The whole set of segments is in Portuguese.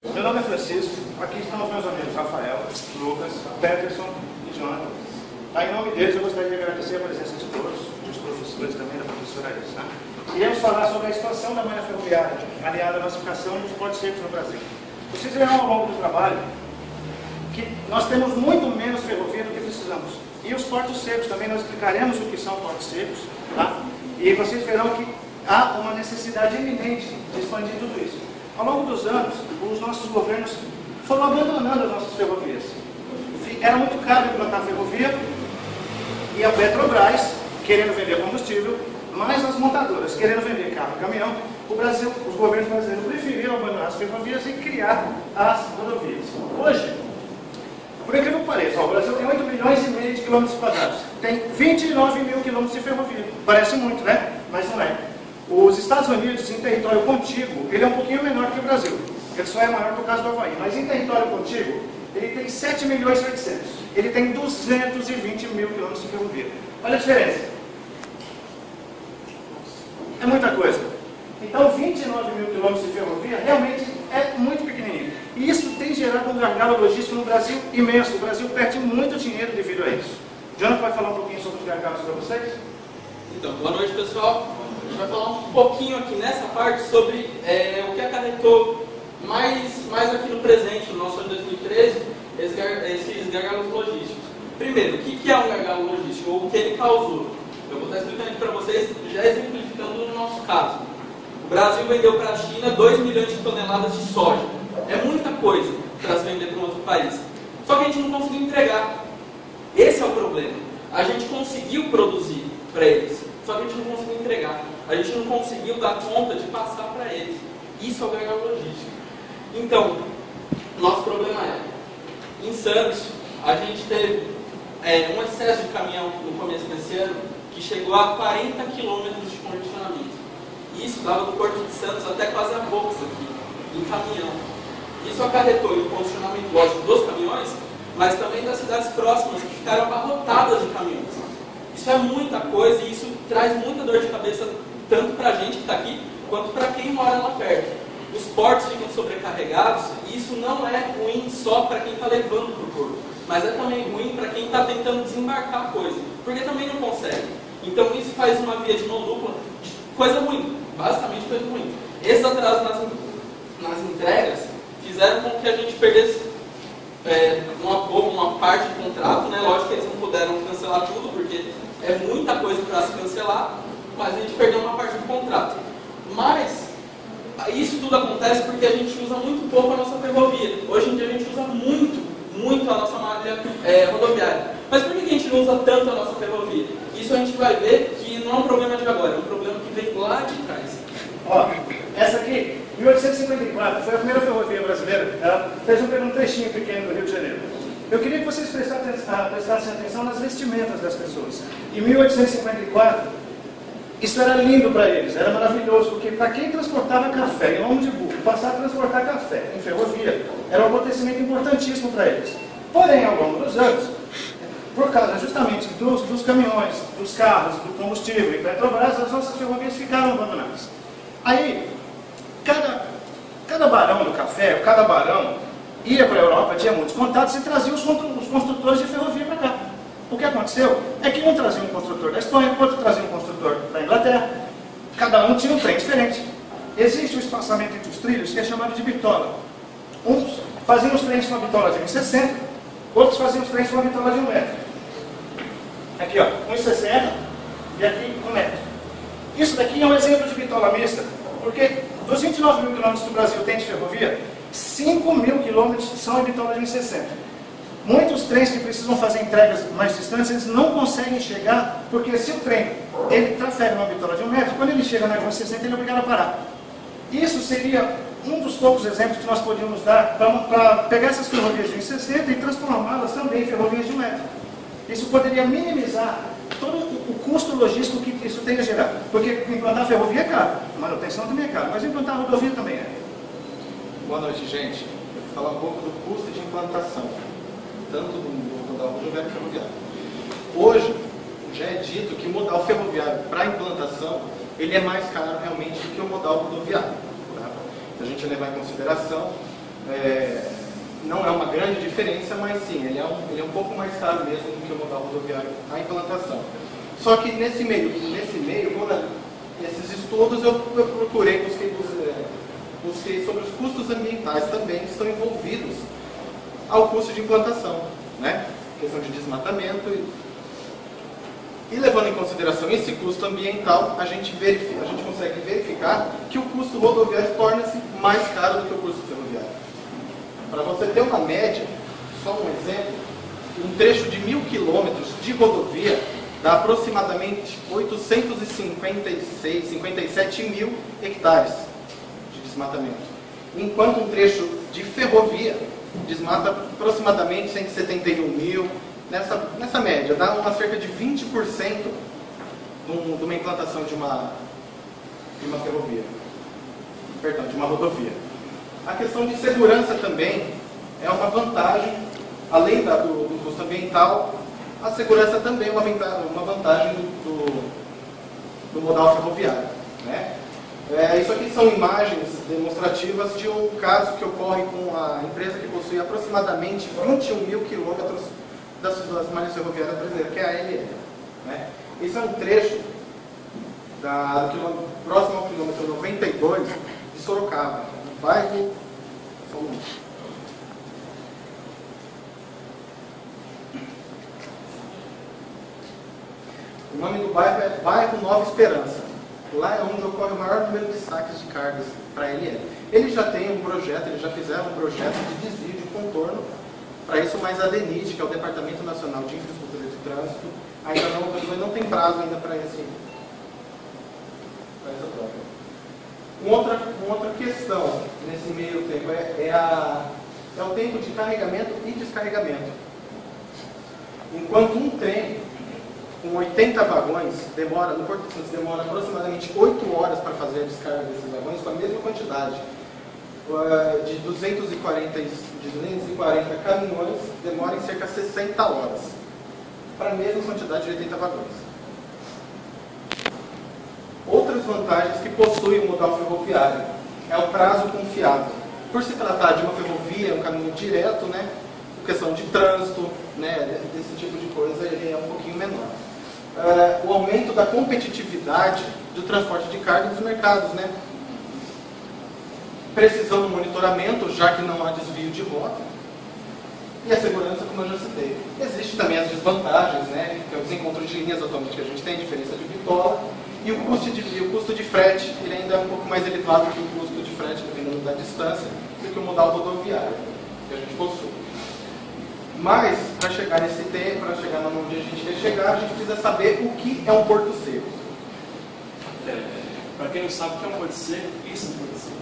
Meu nome é Francisco, aqui estão os meus amigos Rafael, Lucas, Peterson e Jonathan. Em nome deles eu gostaria de agradecer a presença de todos, dos professores também, da professora Elisa. Iremos falar sobre a situação da malha ferroviária, aliada à massificação dos portos secos no Brasil. Vocês verão ao longo do trabalho que nós temos muito menos ferrovia do que precisamos. E os portos secos também, nós explicaremos o que são portos secos, tá? E vocês verão que há uma necessidade iminente de expandir tudo isso. Ao longo dos anos, os nossos governos foram abandonando as nossas ferrovias. Era muito caro implantar ferrovia e a Petrobras querendo vender combustível, mas as montadoras querendo vender carro e caminhão, os governos brasileiros preferiram abandonar as ferrovias e criar as rodovias. Hoje, por incrível que pareça, o Brasil tem 8 milhões e meio de quilômetros quadrados. Tem 29 mil quilômetros de ferrovia. Parece muito, né? Mas não é. Os Estados Unidos, em território contíguo, ele é um pouquinho menor que o Brasil. Ele só é maior por causa do Havaí. Mas em território contíguo, ele tem 7 milhões e 800. Ele tem 220 mil quilômetros de ferrovia. Olha a diferença. É muita coisa. Então, 29 mil quilômetros de ferrovia realmente é muito pequenininho. E isso tem gerado um gargalo logístico no Brasil imenso. O Brasil perde muito dinheiro devido a isso. Jonathan vai falar um pouquinho sobre os gargalos para vocês? Então, boa noite, pessoal. A gente vai falar um pouquinho aqui nessa parte sobre o que acarretou mais aqui no presente, no nosso ano de 2013, esses gargalos logísticos. Primeiro, o que é um gargalo logístico, ou o que ele causou? Eu vou estar explicando aqui para vocês, já exemplificando no nosso caso. O Brasil vendeu para a China 2 milhões de toneladas de soja. É muita coisa para se vender para um outro país. Só que a gente não conseguiu entregar. Esse é o problema. A gente conseguiu produzir para eles, só que a gente não conseguiu entregar. A gente não conseguiu dar conta de passar para eles. Isso é o gargalo logístico. Então, nosso problema em Santos, a gente teve um excesso de caminhão no começo desse ano, que chegou a 40 quilômetros de congestionamento. Isso dava do Porto de Santos até quase a Volks aqui, em caminhão. Isso acarretou em congestionamento, lógico, dos caminhões, mas também das cidades próximas, que ficaram abarrotadas de caminhões. Isso é muita coisa e isso traz muita dor de cabeça, tanto para a gente que está aqui, quanto para quem mora lá perto. Os portos ficam sobrecarregados e isso não é ruim só para quem está levando para o porto, mas é também ruim para quem está tentando desembarcar a coisa, porque também não consegue. Então isso faz uma via de mão dupla de coisa ruim, basicamente coisa ruim. Esses atrasos nas entregas fizeram com que a gente perdesse uma parte do contrato, né? Lógico que eles não puderam cancelar tudo, porque é muita coisa para se cancelar, mas a gente perdeu uma parte do contrato. Mas isso tudo acontece porque a gente usa muito pouco a nossa ferrovia. Hoje em dia a gente usa muito a nossa malha rodoviária. Mas por que a gente não usa tanto a nossa ferrovia? Isso a gente vai ver que não é um problema de agora, é um problema que vem lá de trás. Ó, essa aqui, 1854, foi a primeira ferrovia brasileira. Ela fez um trechinho pequeno do Rio de Janeiro. Eu queria que vocês prestassem atenção nas vestimentas das pessoas. Em 1854, isso era lindo para eles, era maravilhoso, porque para quem transportava café em lombo de burro, passar a transportar café em ferrovia, era um acontecimento importantíssimo para eles. Porém, ao longo dos anos, por causa justamente dos caminhões, dos carros, do combustível e Petrobras, as nossas ferrovias ficaram abandonadas. Aí, cada barão do café, cada barão ia para a Europa, tinha muitos contatos e trazia os construtores de ferrovia para cá. O que aconteceu é que um trazia um construtor da Espanha, outro trazia um construtor da Inglaterra, cada um tinha um trem diferente. Existe um espaçamento entre os trilhos que é chamado de bitola. Uns faziam os trens com uma bitola de 1,60, outros faziam os trens com uma bitola de 1 metro. Aqui, ó, 1,60 e aqui 1 metro. Isso daqui é um exemplo de bitola mista, porque dos 29 mil quilômetros que o Brasil tem de ferrovia, 5 mil quilômetros são em bitola de 1,60. Muitos trens que precisam fazer entregas mais distantes, eles não conseguem chegar, porque se o trem ele trafega uma bitola de 1 metro, quando ele chega na de 1,60, ele é obrigado a parar. Isso seria um dos poucos exemplos que nós podíamos dar para pegar essas ferrovias de 1,60 e transformá-las também em ferrovias de 1 metro. Isso poderia minimizar todo o custo logístico que isso tem a gerar. Porque implantar ferrovia é caro, a manutenção também é caro, mas implantar rodovia também é. Boa noite, gente. Eu vou falar um pouco do custo de implantação, tanto do modal rodoviário e ferroviário. Hoje, já é dito que o modal ferroviário para implantação, ele é mais caro realmente do que o modal rodoviário. Tá? Se a gente levar em consideração não é uma grande diferença, mas sim, ele é um pouco mais caro mesmo do que o modal rodoviário na implantação. Só que nesse meio, nesses estudos eu procurei, busquei sobre os custos ambientais também que estão envolvidos ao custo de implantação, né? Questão de desmatamento e levando em consideração esse custo ambiental, a gente consegue verificar que o custo rodoviário torna-se mais caro do que o custo ferroviário. Para você ter uma média, só um exemplo, um trecho de 1.000 quilômetros de rodovia dá aproximadamente 857 mil hectares de desmatamento. Enquanto um trecho de ferrovia desmata aproximadamente 171 mil, nessa média, dá cerca de 20% de uma implantação de uma ferrovia. Perdão, de uma rodovia. A questão de segurança também é uma vantagem, além do custo ambiental, a segurança também é uma vantagem do modal ferroviário, né? Isso aqui são imagens demonstrativas de um caso que ocorre com a empresa que possui aproximadamente 21 mil quilômetros das malhas ferroviárias brasileiras, que é a ANL, né? Esse é um trecho próximo ao quilômetro 92 de Sorocaba, no bairro São Luís. O nome do bairro é Bairro Nova Esperança. Lá é onde ocorre o maior número de saques de cargas para a ANL. Eles já têm um projeto, eles já fizeram um projeto de desvio de contorno. Para isso, mais a DENIT, que é o Departamento Nacional de Infraestrutura de Trânsito, ainda não autorizou e não tem prazo ainda para essa prova. Uma outra questão nesse meio tempo é o tempo de carregamento e descarregamento. Enquanto um trem com 80 vagões no Porto de Santos demora aproximadamente 8 horas para fazer a descarga desses vagões, com a mesma quantidade de 240 caminhões, demora em cerca de 60 horas para a mesma quantidade de 80 vagões. Outras vantagens que possui o modal ferroviário é o prazo confiável. Por se tratar de uma ferrovia, um caminho direto, né, questão de trânsito, né, desse tipo de coisa, ele é um pouquinho menor. O aumento da competitividade do transporte de carga nos mercados, né? Precisão do monitoramento, já que não há desvio de rota. E a segurança, como eu já citei. Existem também as desvantagens, né? Que é o desencontro de linhas atualmente que a gente tem, a diferença de bitola. E o custo de frete, ele ainda é um pouco mais elevado que o custo de frete, dependendo da distância, do que o modal rodoviário que a gente possui. Mas, para chegar nesse tempo, para chegar onde a gente quer chegar, a gente precisa saber o que é um porto seco. Para quem não sabe o que é um porto seco, isso é um porto seco.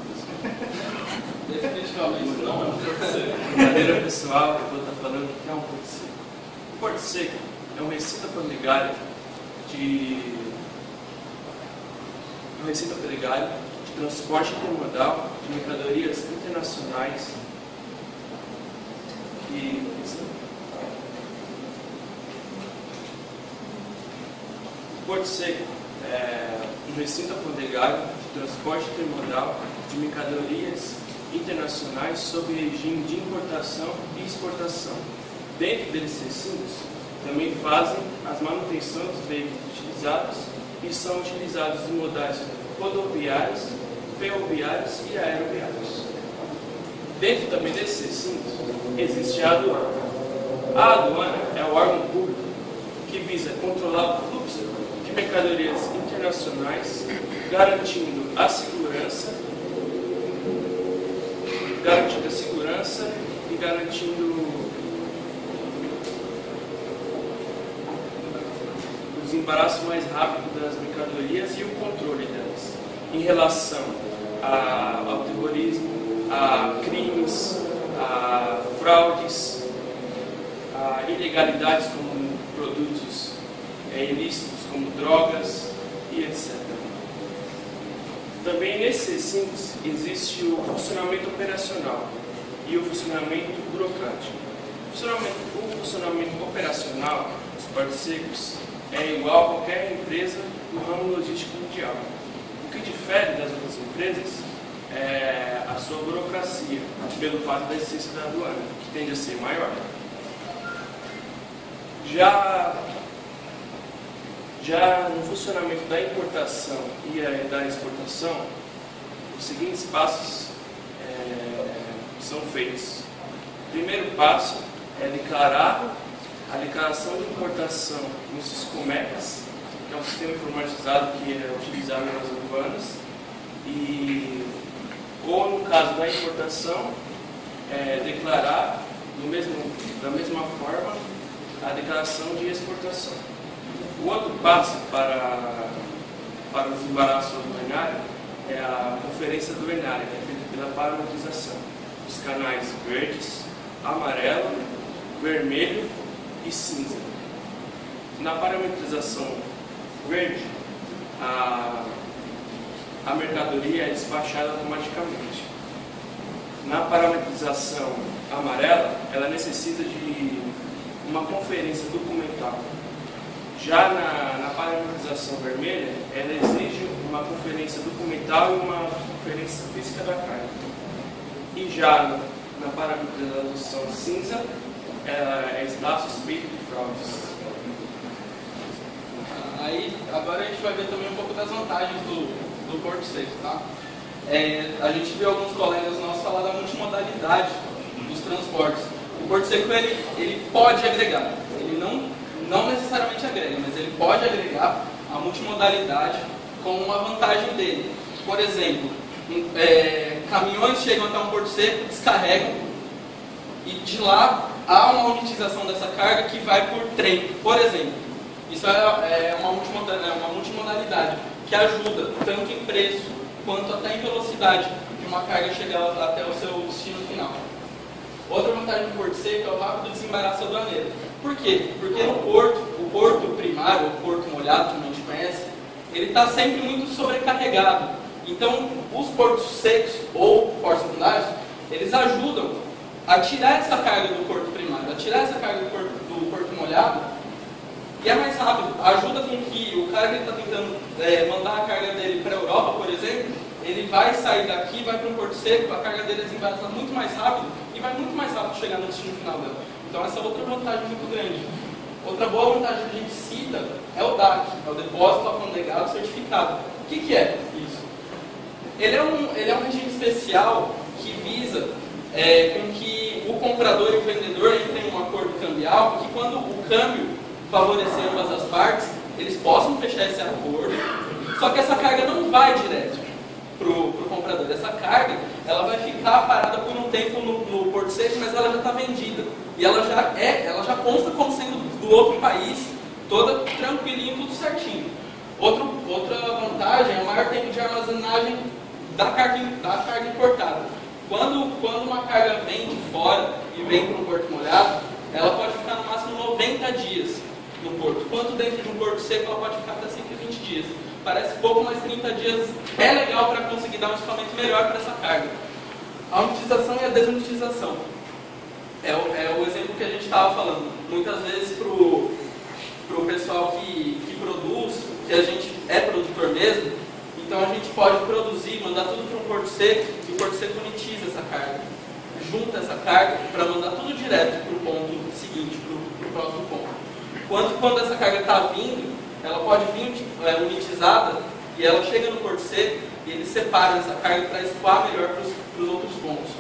Definitivamente não é um porto seco. Brincadeira pessoal, eu vou estar falando o que é um porto seco. O porto seco é uma receita ferroviária de transporte intermodal de mercadorias internacionais O porto seco é um recinto alfandegário de transporte intermodal de mercadorias internacionais sob regime de importação e exportação. Dentro desses recintos, também fazem as manutenções dos veículos utilizados e são utilizados em modais rodoviários, ferroviários e aeroviários. Dentro também desses recintos, existe a aduana. A aduana é o órgão público que visa controlar o fluxo de mercadorias internacionais, garantindo a segurança e garantindo o desembaraço mais rápido das mercadorias e o controle delas em relação ao terrorismo, a crimes, a fraudes, a ilegalidades como produtos ilícitos, como drogas e etc. Também nesses recintos existe o funcionamento operacional e o funcionamento burocrático. O funcionamento operacional dos portos secos é igual a qualquer empresa do ramo logístico mundial. O que difere das outras empresas a sua burocracia, pelo fato da existência da aduana, que tende a ser maior. Já no funcionamento da importação e da exportação, os seguintes passos são feitos. O primeiro passo é declarar a declaração de importação no Siscomecas, que é um sistema informatizado que é utilizado nas aduanas, ou no caso da importação, declarar da mesma forma a declaração de exportação. O outro passo para o desembaraço aduanário é a conferência aduanária, que é feita pela parametrização dos canais verdes, amarelo, vermelho e cinza. Na parametrização verde, a mercadoria é despachada automaticamente. Na parametrização amarela, ela necessita de uma conferência documental. Já na parametrização vermelha, ela exige uma conferência documental e uma conferência física da carga. E já na parametrização cinza, ela está suspeita de fraudes. Aí, agora a gente vai ver também um pouco das vantagens do Porto Seco, tá? A gente viu alguns colegas nossos falar da multimodalidade dos transportes. O Porto Seco, ele pode agregar, ele não necessariamente agrega, mas ele pode agregar a multimodalidade com uma vantagem dele. Por exemplo, caminhões chegam até um Porto Seco, descarregam, e de lá há uma unitização dessa carga que vai por trem, por exemplo. Isso é uma multimodalidade que ajuda tanto em preço quanto até em velocidade de uma carga chegar até o seu destino final. Outra vantagem do Porto Seco é o rápido desembaraço aduaneiro. Por quê? Porque no porto, o porto primário, o porto molhado, como a gente conhece, ele está sempre muito sobrecarregado. Então, os portos secos ou portos secundários, eles ajudam a tirar essa carga do porto primário, a tirar essa carga do porto molhado. E é mais rápido, ajuda com que o cara que está tentando mandar a carga dele para a Europa, por exemplo, ele vai sair daqui, vai para um porto seco, a carga dele é desembaraçada muito mais rápido e vai muito mais rápido chegar no destino final dela. Então essa é outra vantagem muito grande. Outra boa vantagem que a gente cita é o DAC, é o Depósito Alfandegado Certificado. O que é isso? Ele é um regime especial que visa com que o comprador e o vendedor entrem em um acordo cambial, que quando o câmbio favorecer ambas as partes, eles possam fechar esse acordo, só que essa carga não vai direto para o comprador. Essa carga ela vai ficar parada por um tempo no Porto Seco, mas ela já está vendida. E ela já consta como sendo do outro país, toda tranquilinha, tudo certinho. Outra vantagem é o maior tempo de armazenagem da carga importada. Quando uma carga vem de fora e vem para um porto molhado, ela pode ficar no máximo 90 dias no porto. Quanto dentro de um porto seco, ela pode ficar até 120 dias. Parece pouco, mas 30 dias é legal para conseguir dar um escoamento melhor para essa carga. A unitização e a desunitização. É o exemplo que a gente estava falando. Muitas vezes para o pessoal que produz, que a gente é produtor mesmo, então a gente pode produzir, mandar tudo para um porto seco, e o porto seco unitiza essa carga. Junta essa carga para mandar tudo direto para o ponto seguinte, para o próximo ponto. Quando essa carga está vindo, ela pode vir unitizada e ela chega no porto seco e eles separam essa carga para escoar melhor para os outros pontos.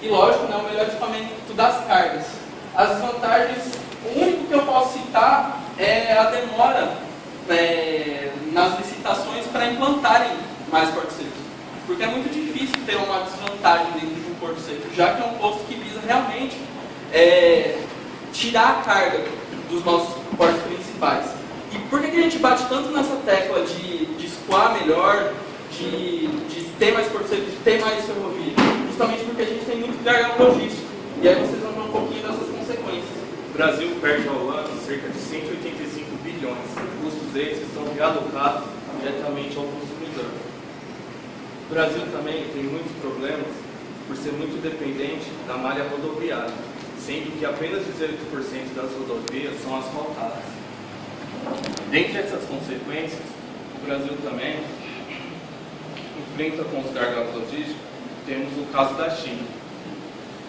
E lógico, o melhor escoamento das cargas. As vantagens, o único que eu posso citar é a demora nas licitações para implantarem mais portos secos. Porque é muito difícil ter uma desvantagem dentro de um porto seco, já que é um posto que visa realmente tirar a carga dos nossos portos principais. E por que a gente bate tanto nessa tecla de escoar melhor, de ter mais porto seco, de ter mais ferrovia? Justamente porque a gente tem muito gargalo logístico. E aí vocês vão ver um pouquinho dessas consequências. O Brasil perde ao ano cerca de 185 bilhões em custos esses que são realocados diretamente ao consumidor. O Brasil também tem muitos problemas por ser muito dependente da malha rodoviária, sendo que apenas 18% das rodovias são asfaltadas. Dentre essas consequências, o Brasil também enfrenta com os gargalos logísticos, temos o caso da China,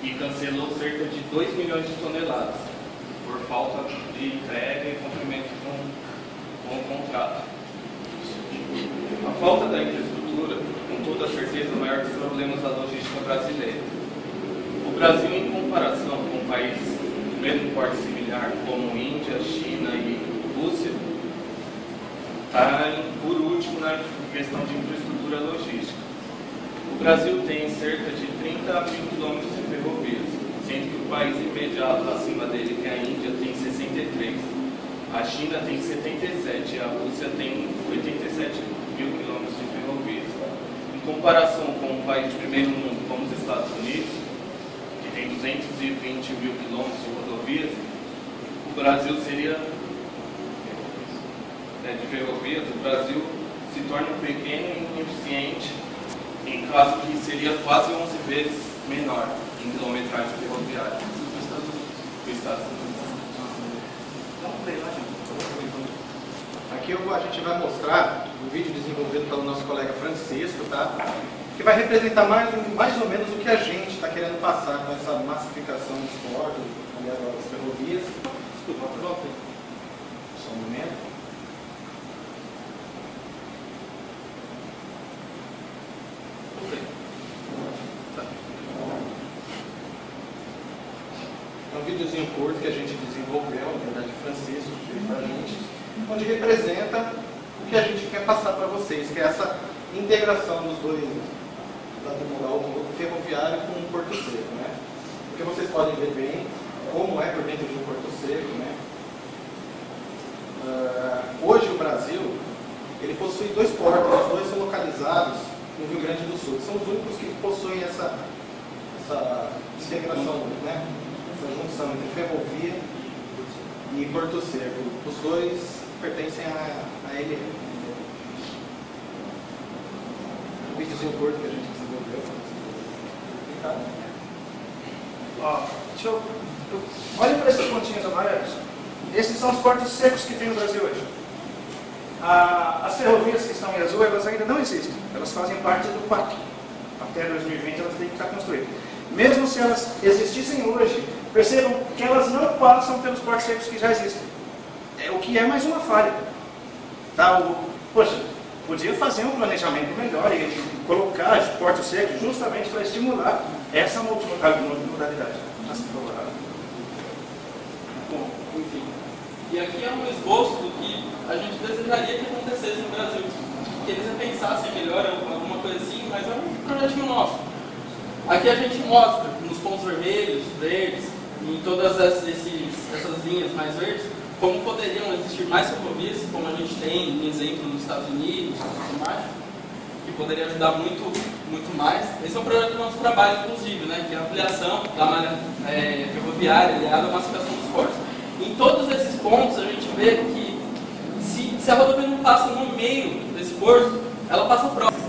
que cancelou cerca de 2 milhões de toneladas por falta de entrega e cumprimento com o contrato. A falta da infraestrutura, com toda certeza, é o maior dos problemas da logística brasileira. O Brasil, em comparação com países do mesmo porte similar, como Índia, China e Rússia, está por último na questão de infraestrutura logística. O Brasil tem cerca de 30 mil quilômetros de ferrovias, sendo que o país imediato acima dele, que é a Índia, tem 63. A China tem 77 e a Rússia tem 87 mil quilômetros de ferrovias. Em comparação com um país de primeiro mundo, como os Estados Unidos, que tem 220 mil quilômetros de rodovias, o Brasil seria, de ferrovias, o Brasil se torna pequeno e ineficiente, em caso que seria quase 11 vezes menor em quilometragem ferroviária do Estado Unidos. Aqui a gente vai mostrar um vídeo desenvolvido pelo nosso colega Francisco, tá? Que vai representar mais ou menos o que a gente está querendo passar com essa massificação dos portos, aliás, das ferrovias. Desculpa, só um momento. É um videozinho curto que a gente desenvolveu, na verdade, Francisco fez para a gente, onde representa o que a gente quer passar para vocês, que é essa integração dos dois, o ferroviário com o porto seco, né? Porque vocês podem ver bem como é por dentro de um porto seco, né? Hoje o Brasil, ele possui 2 portos, os 2 são localizados no Rio Grande do Sul. São os únicos que possuem essa integração, né? Essa junção entre ferrovia e porto seco. Os 2 pertencem a ele. Um videozinho curto que a gente desenvolveu. Olha para esses pontinhos amarelos. Esses são os portos secos que tem no Brasil hoje. As ferrovias que estão em azul, elas ainda não existem. Elas fazem parte do PAC. Até 2020 elas têm que estar construídas. Mesmo se elas existissem hoje, percebam que elas não passam pelos portos secos que já existem. O que é mais uma falha. Tá? Poxa, podia fazer um planejamento melhor e colocar os portos secos justamente para estimular essa multimodalidade. Bom, enfim. E aqui é um esboço do que a gente desejaria que acontecesse no Brasil. Que eles pensassem melhor, alguma coisa assim, mas é um projetinho nosso. Aqui a gente mostra, nos pontos vermelhos, verdes, em todas essas linhas mais verdes, como poderiam existir mais ferrovias, como a gente tem um exemplo nos Estados Unidos, que poderia ajudar muito mais. Esse é um projeto do nosso trabalho, inclusive, né, que é a ampliação da malha ferroviária aliada à massificação dos portos. Em todos esses pontos, a gente vê que se a rodovia não passa no meio desse porto, ela passa próximo.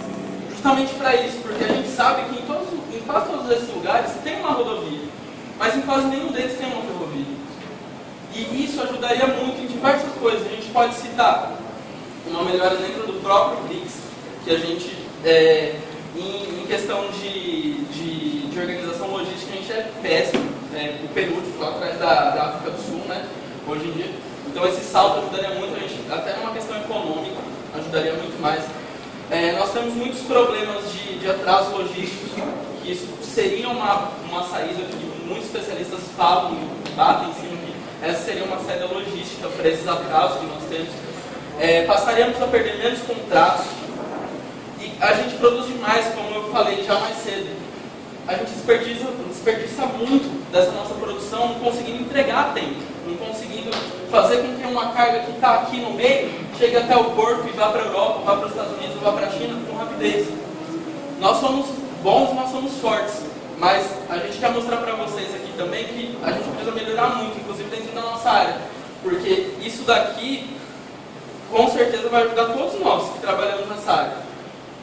Justamente para isso, porque a gente sabe que em quase todos esses lugares tem uma rodovia, mas em quase nenhum deles tem uma ferrovia. E isso ajudaria muito em diversas coisas. A gente pode citar uma melhora dentro do próprio BRICS, que a gente, em questão de organização logística, a gente é péssimo, o penúltimo, lá atrás da África do Sul, né, hoje em dia. Então esse salto ajudaria muito a gente, até numa questão econômica, ajudaria muito mais. Nós temos muitos problemas de atraso logístico, que isso seria uma saída que muitos especialistas falam, batem em cima que essa seria uma saída logística para esses atrasos que nós temos. Passaríamos a perder menos contratos e a gente produz demais, como eu falei já mais cedo. A gente desperdiça muito dessa nossa produção, não conseguindo entregar a tempo, não conseguindo fazer com que uma carga que está aqui no meio chegue até o porto e vá para a Europa, vá para os Estados Unidos, vá para a China com rapidez. Nós somos bons, nós somos fortes, mas a gente quer mostrar para vocês aqui também que a gente precisa melhorar muito, inclusive dentro da nossa área, porque isso daqui com certeza vai ajudar todos nós que trabalhamos nessa área.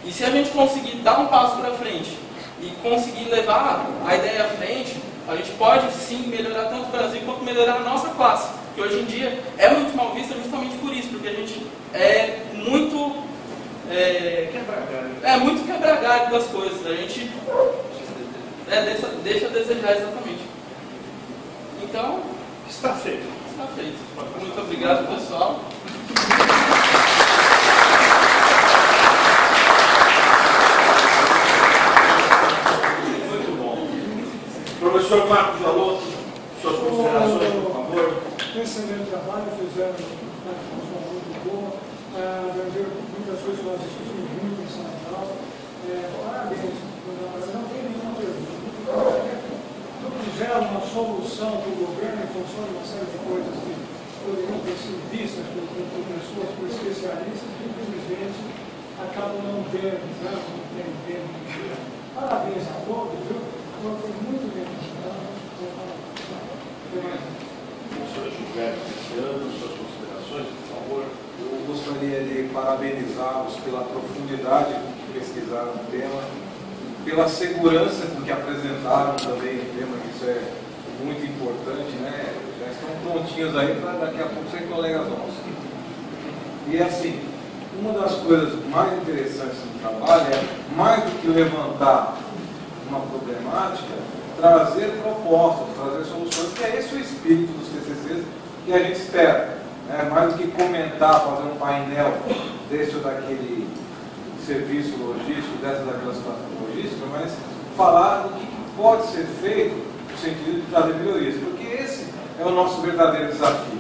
E se a gente conseguir dar um passo para frente e conseguir levar a ideia à frente, a gente pode sim melhorar tanto o Brasil quanto melhorar a nossa classe, que hoje em dia é muito mal vista justamente por isso, porque a gente é muito Quebra galho. É muito quebra-galho das coisas. A gente deixa a desejar exatamente. Então, Está feito. está feito. Muito obrigado, pessoal. Muito bom. Professor Marcos Alonso, suas considerações, por favor. Excelente trabalho, fizeram uma discussão muito boa, aprenderam muitas coisas que nós discutimos muito em sala de aula. Parabéns, não tem nenhuma pergunta. Fizeram uma solução para o governo em função de uma série de coisas que poderiam ter sido vistas por pessoas, por especialistas, que infelizmente acabam não tendo, não tem tempo. Parabéns a todos, viu? Foi muito bem apresentado. Professor Gilberto Cristiano, suas considerações, por favor. Eu gostaria de parabenizá-los pela profundidade com que pesquisaram o tema, pela segurança com que apresentaram também o tema, que isso é muito importante, né? Já estão prontinhos aí para daqui a pouco ser colegas nossos. E assim, uma das coisas mais interessantes do trabalho é, mais do que levantar uma problemática, trazer propostas, trazer soluções, que é esse o espírito dos TCCs que a gente espera. Mais do que comentar, fazer um painel desse ou daquele serviço logístico, dessa ou daquela situação logística, mas falar do que pode ser feito no sentido de trazer melhorias, porque esse é o nosso verdadeiro desafio.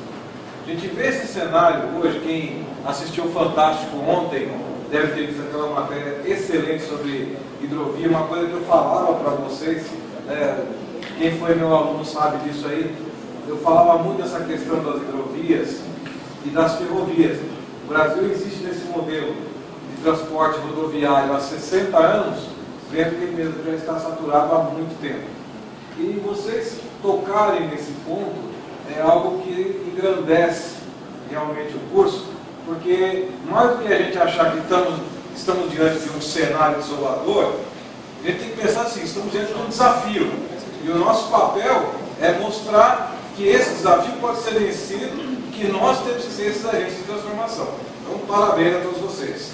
A gente vê esse cenário hoje, quem assistiu o Fantástico ontem deve ter visto aquela matéria excelente sobre hidrovia, uma coisa que eu falava para vocês, quem foi meu aluno sabe disso aí, eu falava muito dessa questão das hidrovias e das ferrovias. O Brasil existe nesse modelo de transporte rodoviário há 60 anos, vendo que ele mesmo já está saturado há muito tempo. E vocês tocarem nesse ponto é algo que engrandece realmente o curso, porque mais do que a gente achar que estamos diante de um cenário desolador, a gente tem que pensar assim, estamos diante de um desafio. E o nosso papel é mostrar que esse desafio pode ser vencido, que nós temos que ser esses agentes de transformação. Então, parabéns a todos vocês.